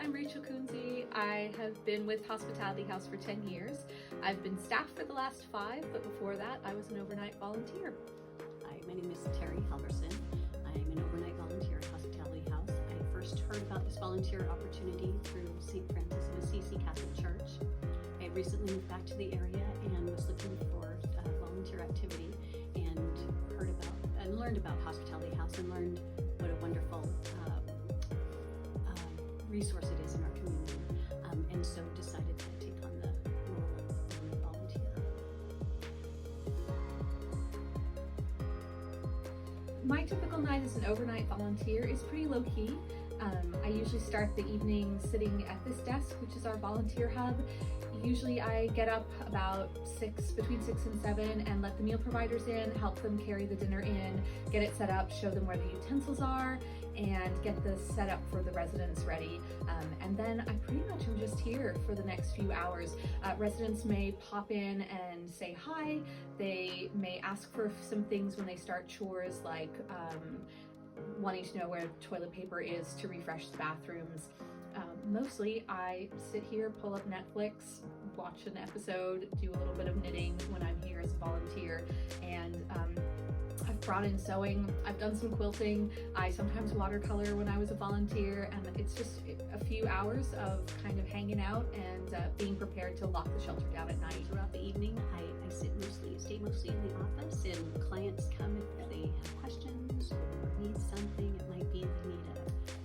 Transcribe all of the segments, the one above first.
I'm Rachel Coonsey. I have been with Hospitality House for 10 years. I've been staff for the last 5, but before that I was an overnight volunteer. Hi, my name is Terry Halverson. I'm an overnight volunteer at Hospitality House. I first heard about this volunteer opportunity through St. Francis of Assisi Catholic Church. I recently moved back to the area and was looking for volunteer activity and learned about Hospitality House and learned what a wonderful resource it is in our community, and so decided to take on the role of volunteer. My typical night as an overnight volunteer is pretty low-key. I usually start the evening sitting at this desk, which is our volunteer hub. Usually I get up about between 6 and 7 and let the meal providers in, help them carry the dinner in, get it set up, show them where the utensils are, and get the setup for the residents ready. And then I pretty much am just here for the next few hours. Residents may pop in and say hi. They may ask for some things when they start chores, like wanting to know where toilet paper is to refresh the bathrooms. Mostly I sit here, pull up Netflix, watch an episode, do a little bit of knitting when I'm here as a volunteer, and I've brought in sewing, I've done some quilting, I sometimes watercolor when I was a volunteer, and it's just a few hours of kind of hanging out and being prepared to lock the shelter down at night. Throughout the evening, I stay mostly in the office, and clients come if they have questions or need something. It might be they need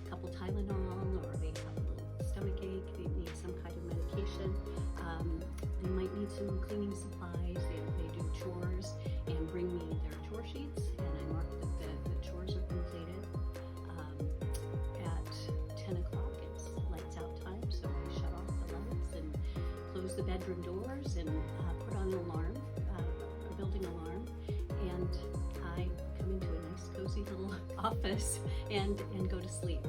a couple Tylenol, or they have a little stomach ache, they need some kind of medication. They might need some cleaning supplies. They do chores and bring me their chore sheets, and I mark that the chores are completed. At 10 o'clock, it's lights out time, so I shut off the lights and close the bedroom doors and put on an alarm, a building alarm, and I come into a nice cozy little office and go to sleep.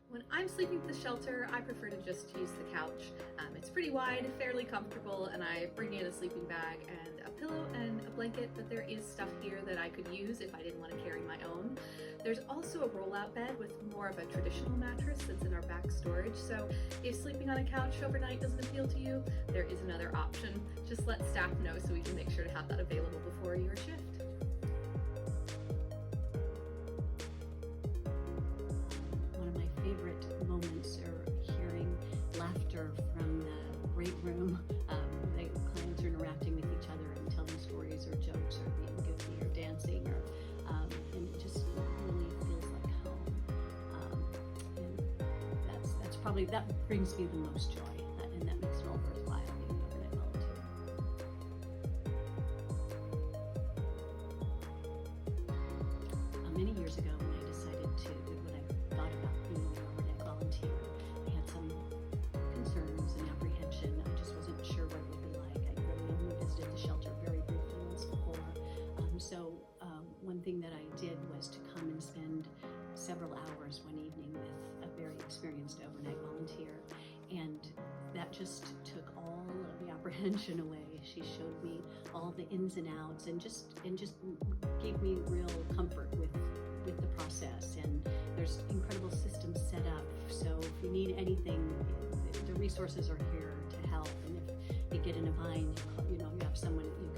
When I'm sleeping at the shelter, I prefer to just use the couch. It's pretty wide, fairly comfortable, and I bring in a sleeping bag and a pillow and a blanket, but there is stuff here that I could use if I didn't want to carry my own. There's also a roll-out bed with more of a traditional mattress that's in our back storage, so if sleeping on a couch overnight doesn't appeal to you, there is another option. Just let staff know so we can make sure to have that available before your shift. Favorite moments are hearing laughter from the break room. The clients are interacting with each other and telling stories or jokes or being goofy or dancing, and it just really feels like home. And that brings me the most joy, and that makes it all worthwhile being an overnight volunteer. Many years ago, when I thought about being an overnight volunteer, I had some concerns and apprehension. I just wasn't sure what it would be like. I really only visited the shelter very briefly once before. So one thing that I did was to come and spend several hours one evening with a very experienced overnight volunteer, and that just took all of the apprehension away. She showed me all the ins and outs, and just gave me real comfort with the process. And there's incredible systems set up, so if you need anything, the resources are here to help. And if you get in a bind, you have someone that you